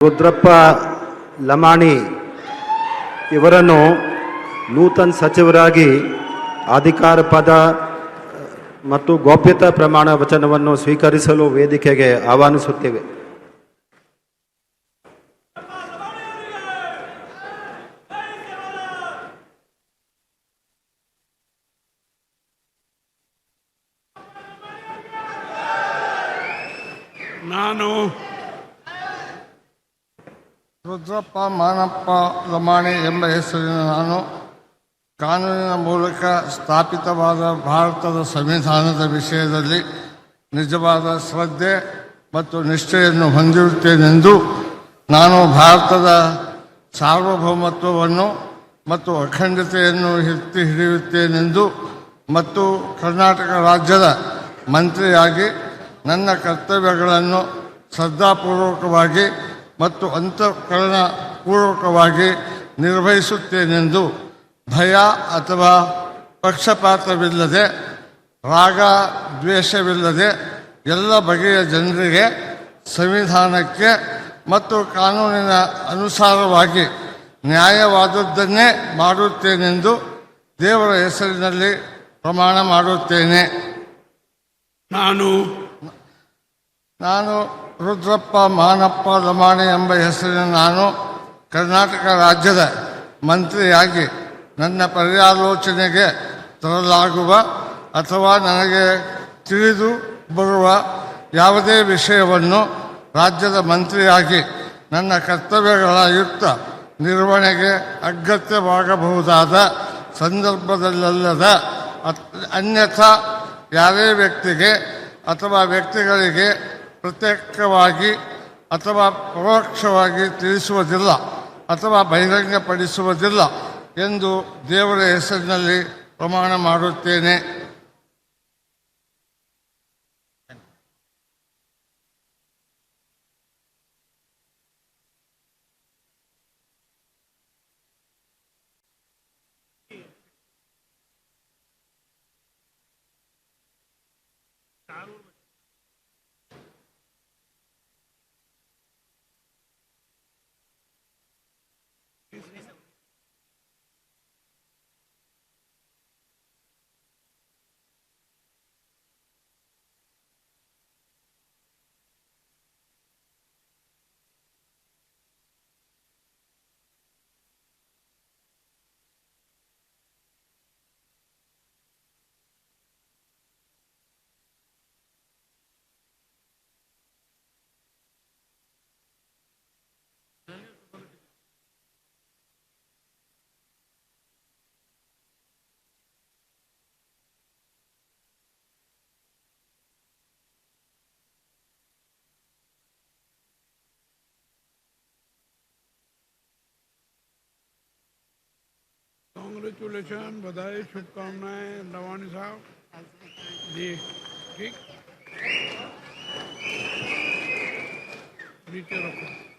ರುದ್ರಪ್ಪ ಲಮಾಣಿ ಇವರನ್ನು ನೂತನ ಸಚಿವರಾಗಿ ಅಧಿಕಾರ ಪದ ಮತ್ತು ಗೌಪ್ಯತಾ ಪ್ರಮಾಣ ವಚನವನ್ನು ಸ್ವೀಕರಿಸಲು ವೇದಿಕೆಗೆ ಆಹ್ವಾನಿಸುತ್ತೇವೆ. ನಾನು ರುದ್ರಪ್ಪ ಮಾನಪ್ಪ ಲಮಾಣಿ ಎಂಬ ಹೆಸರಿನ ನಾನು ಕಾನೂನಿನ ಮೂಲಕ ಸ್ಥಾಪಿತವಾದ ಭಾರತದ ಸಂವಿಧಾನದ ವಿಷಯದಲ್ಲಿ ನಿಜವಾದ ಶ್ರದ್ಧೆ ಮತ್ತು ನಿಷ್ಠೆಯನ್ನು ಹೊಂದಿರುತ್ತೇನೆಂದು, ನಾನು ಭಾರತದ ಸಾರ್ವಭೌಮತ್ವವನ್ನು ಮತ್ತು ಅಖಂಡತೆಯನ್ನು ಎತ್ತಿ ಹಿಡಿಯುತ್ತೇನೆಂದು ಮತ್ತು ಕರ್ನಾಟಕ ರಾಜ್ಯದ ಮಂತ್ರಿಯಾಗಿ ನನ್ನ ಕರ್ತವ್ಯಗಳನ್ನು ಶ್ರದ್ಧಾಪೂರ್ವಕವಾಗಿ ಮತ್ತು ಅಂತಃಕರಣಪೂರ್ವಕವಾಗಿ ನಿರ್ವಹಿಸುತ್ತೇನೆಂದು ಭಯ ಅಥವಾ ಪಕ್ಷಪಾತವಿಲ್ಲದೆ, ರಾಗ ದ್ವೇಷವಿಲ್ಲದೆ ಎಲ್ಲ ಬಗೆಯ ಜನರಿಗೆ ಸಂವಿಧಾನಕ್ಕೆ ಮತ್ತು ಕಾನೂನಿನ ಅನುಸಾರವಾಗಿ ನ್ಯಾಯವಾದದ್ದನ್ನೇ ಮಾಡುತ್ತೇನೆಂದು ದೇವರ ಹೆಸರಿನಲ್ಲಿ ಪ್ರಮಾಣ ಮಾಡುತ್ತೇನೆ. ನಾನು ರುದ್ರಪ್ಪ ಮಾನಪ್ಪ ಲಮಾಣಿ ಎಂಬ ಹೆಸರಿನ ನಾನು ಕರ್ನಾಟಕ ರಾಜ್ಯದ ಮಂತ್ರಿಯಾಗಿ ನನ್ನ ಪರ್ಯಾಲೋಚನೆಗೆ ತರಲಾಗುವ ಅಥವಾ ನನಗೆ ತಿಳಿದು ಬರುವ ಯಾವುದೇ ವಿಷಯವನ್ನು ರಾಜ್ಯದ ಮಂತ್ರಿಯಾಗಿ ನನ್ನ ಕರ್ತವ್ಯಗಳ ಯುಕ್ತ ನಿರ್ವಹಣೆಗೆ ಅಗತ್ಯವಾಗಬಹುದಾದ ಸಂದರ್ಭದಲ್ಲದ ಅನ್ಯಥಾ ಯಾರೇ ವ್ಯಕ್ತಿಗೆ ಅಥವಾ ವ್ಯಕ್ತಿಗಳಿಗೆ ಪ್ರತ್ಯೇಕವಾಗಿ ಅಥವಾ ಪರೋಕ್ಷವಾಗಿ ತಿಳಿಸುವುದಿಲ್ಲ ಅಥವಾ ಬಹಿರಂಗಪಡಿಸುವುದಿಲ್ಲ ಎಂದು ದೇವರ ಹೆಸರಿನಲ್ಲಿ ಪ್ರಮಾಣ ಮಾಡುತ್ತೇನೆ. कांग्रेचुलेशन, बधाई, शुभकामनाएं लवानी साहब जी. ठीक, नीचे रखो.